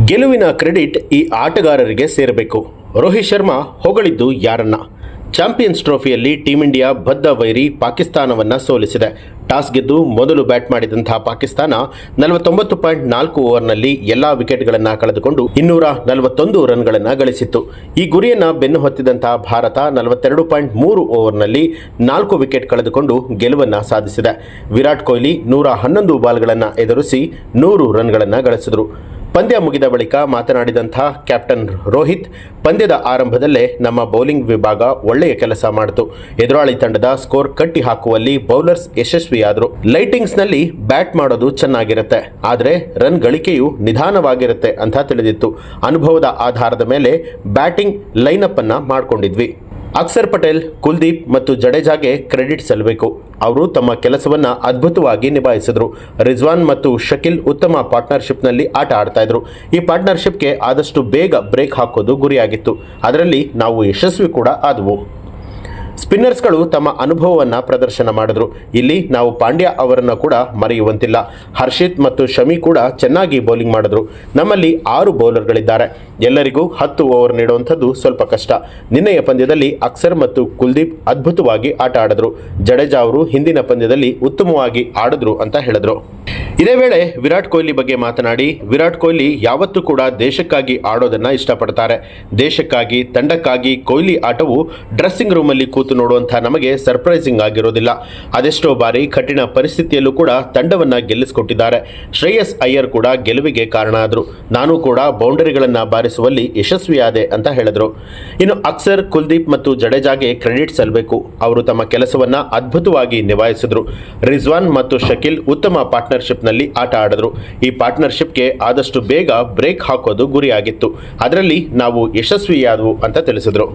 ಗೆಲುವಿನ ಕ್ರೆಡಿಟ್ ಈ ಆಟಗಾರರಿಗೆ ಸೇರಬೇಕು. ರೋಹಿತ್ ಶರ್ಮಾ ಹೊಗಳಿದ್ದು ಯಾರನ್ನ? ಚಾಂಪಿಯನ್ಸ್ ಟ್ರೋಫಿಯಲ್ಲಿ ಟೀಂ ಇಂಡಿಯಾ ಬದ್ಧ ವೈರಿ ಪಾಕಿಸ್ತಾನವನ್ನು ಸೋಲಿಸಿದೆ. ಟಾಸ್ ಗೆದ್ದು ಮೊದಲು ಬ್ಯಾಟ್ ಮಾಡಿದಂತಹ ಪಾಕಿಸ್ತಾನ 49.4 ಓವರ್ನಲ್ಲಿ ಎಲ್ಲಾ ವಿಕೆಟ್ಗಳನ್ನು ಕಳೆದುಕೊಂಡು 241 ರನ್ಗಳನ್ನು ಗಳಿಸಿತ್ತು. ಈ ಗುರಿಯನ್ನು ಬೆನ್ನು ಹೊತ್ತಿದಂತಹ ಭಾರತ 42.3 ಓವರ್ನಲ್ಲಿ 4 ವಿಕೆಟ್ ಕಳೆದುಕೊಂಡು ಗೆಲುವನ್ನು ಸಾಧಿಸಿದೆ. ವಿರಾಟ್ ಕೊಹ್ಲಿ 111 ಬಾಲ್ಗಳನ್ನು ಎದುರಿಸಿ 100 ರನ್ಗಳನ್ನು ಗಳಿಸಿದರು. ಪಂದ್ಯ ಮುಗಿದ ಬಳಿಕ ಮಾತನಾಡಿದಂಥ ಕ್ಯಾಪ್ಟನ್ ರೋಹಿತ್, ಪಂದ್ಯದ ಆರಂಭದಲ್ಲೇ ನಮ್ಮ ಬೌಲಿಂಗ್ ವಿಭಾಗ ಒಳ್ಳೆಯ ಕೆಲಸ ಮಾಡಿತು. ಎದುರಾಳಿ ತಂಡದ ಸ್ಕೋರ್ ಕಟ್ಟಿ ಹಾಕುವಲ್ಲಿ ಬೌಲರ್ಸ್ ಯಶಸ್ವಿಯಾದರು. ಲೈಟಿಂಗ್ಸ್ನಲ್ಲಿ ಬ್ಯಾಟ್ ಮಾಡೋದು ಚೆನ್ನಾಗಿರುತ್ತೆ, ಆದರೆ ರನ್ ಗಳಿಕೆಯು ನಿಧಾನವಾಗಿರುತ್ತೆ ಅಂತ ತಿಳಿದಿತ್ತು. ಅನುಭವದ ಆಧಾರದ ಮೇಲೆ ಬ್ಯಾಟಿಂಗ್ ಲೈನಪ್ ಅನ್ನು ಮಾಡಿಕೊಂಡಿದ್ವಿ. ಅಕ್ಷರ್ ಪಟೇಲ್, ಕುಲ್ದೀಪ್ ಮತ್ತು ಜಡೇಜಾಗೆ ಕ್ರೆಡಿಟ್ ಸಲ್ಲಬೇಕು. ಅವರು ತಮ್ಮ ಕೆಲಸವನ್ನು ಅದ್ಭುತವಾಗಿ ನಿಭಾಯಿಸಿದರು. ರಿಜ್ವಾನ್ ಮತ್ತು ಶಕಿಲ್ ಉತ್ತಮ ಪಾರ್ಟ್ನರ್ಶಿಪ್ನಲ್ಲಿ ಆಟ ಆಡ್ತಾ ಇದ್ರು. ಈ ಪಾರ್ಟ್ನರ್ಶಿಪ್ಗೆ ಆದಷ್ಟು ಬೇಗ ಬ್ರೇಕ್ ಹಾಕೋದು ಗುರಿಯಾಗಿತ್ತು. ಅದರಲ್ಲಿ ನಾವು ಯಶಸ್ವಿ ಕೂಡ ಆದವು. ಸ್ಪಿನ್ನರ್ಸ್ಗಳು ತಮ್ಮ ಅನುಭವವನ್ನು ಪ್ರದರ್ಶನ ಮಾಡಿದ್ರು. ಇಲ್ಲಿ ನಾವು ಪಾಂಡ್ಯ ಅವರನ್ನು ಕೂಡ ಮರೆಯುವಂತಿಲ್ಲ. ಹರ್ಷಿತ್ ಮತ್ತು ಶಮಿ ಕೂಡ ಚೆನ್ನಾಗಿ ಬೌಲಿಂಗ್ ಮಾಡಿದ್ರು. ನಮ್ಮಲ್ಲಿ 6 ಬೌಲರ್ಗಳಿದ್ದಾರೆ. ಎಲ್ಲರಿಗೂ 10 ಓವರ್ ನೀಡುವಂಥದ್ದು ಸ್ವಲ್ಪ ಕಷ್ಟ. ನಿನ್ನೆಯ ಪಂದ್ಯದಲ್ಲಿ ಅಕ್ಷರ್ ಮತ್ತು ಕುಲ್ದೀಪ್ ಅದ್ಭುತವಾಗಿ ಆಟ ಆಡಿದ್ರು. ಜಡೇಜಾ ಅವರು ಹಿಂದಿನ ಪಂದ್ಯದಲ್ಲಿ ಉತ್ತಮವಾಗಿ ಆಡಿದ್ರು ಅಂತ ಹೇಳಿದ್ರು. ಇದೇ ವೇಳೆ ವಿರಾಟ್ ಕೊಹ್ಲಿ ಬಗ್ಗೆ ಮಾತನಾಡಿ, ವಿರಾಟ್ ಕೊಹ್ಲಿ ಯಾವತ್ತೂ ಕೂಡ ದೇಶಕ್ಕಾಗಿ ಆಡೋದನ್ನ ಇಷ್ಟಪಡ್ತಾರೆ. ದೇಶಕ್ಕಾಗಿ, ತಂಡಕ್ಕಾಗಿ ಕೊಹ್ಲಿ ಆಟವು ಡ್ರೆಸ್ಸಿಂಗ್ ರೂಮಲ್ಲಿ ಕೂತು ನೋಡುವಂಥ ನಮಗೆ ಸರ್ಪ್ರೈಸಿಂಗ್ ಆಗಿರೋದಿಲ್ಲ. ಅದೆಷ್ಟೋ ಬಾರಿ ಕಠಿಣ ಪರಿಸ್ಥಿತಿಯಲ್ಲೂ ಕೂಡ ತಂಡವನ್ನು ಗೆಲ್ಲಿಸಿಕೊಟ್ಟಿದ್ದಾರೆ. ಶ್ರೇಯಸ್ ಅಯ್ಯರ್ ಕೂಡ ಗೆಲುವಿಗೆ ಕಾರಣ ಆದರು. ನಾನು ಕೂಡ ಬೌಂಡರಿಗಳನ್ನು ಬಾರಿಸುವಲ್ಲಿ ಯಶಸ್ವಿಯಾದೆ ಅಂತ ಹೇಳಿದರು. ಇನ್ನು ಅಕ್ಷರ್, ಕುಲ್ದೀಪ್ ಮತ್ತು ಜಡೇಜಾಗೆ ಕ್ರೆಡಿಟ್ ಸಲ್ಲಬೇಕು. ಅವರು ತಮ್ಮ ಕೆಲಸವನ್ನು ಅದ್ಭುತವಾಗಿ ನಿಭಾಯಿಸಿದರು. ರಿಜ್ವಾನ್ ಮತ್ತು ಶಕಿಲ್ ಉತ್ತಮ ಪಾರ್ಟ್ನರ್ಶಿಪ್ನಲ್ಲಿ ಆಟ ಆಡಿದ್ರು. ಈ ಪಾರ್ಟ್ನರ್ಶಿಪ್ಗೆ ಆದಷ್ಟು ಬೇಗ ಬ್ರೇಕ್ ಹಾಕೋದು ಗುರಿಯಾಗಿತ್ತು. ಅದರಲ್ಲಿ ನಾವು ಯಶಸ್ವಿಯಾದವು ಅಂತ ತಿಳಿಸಿದರು.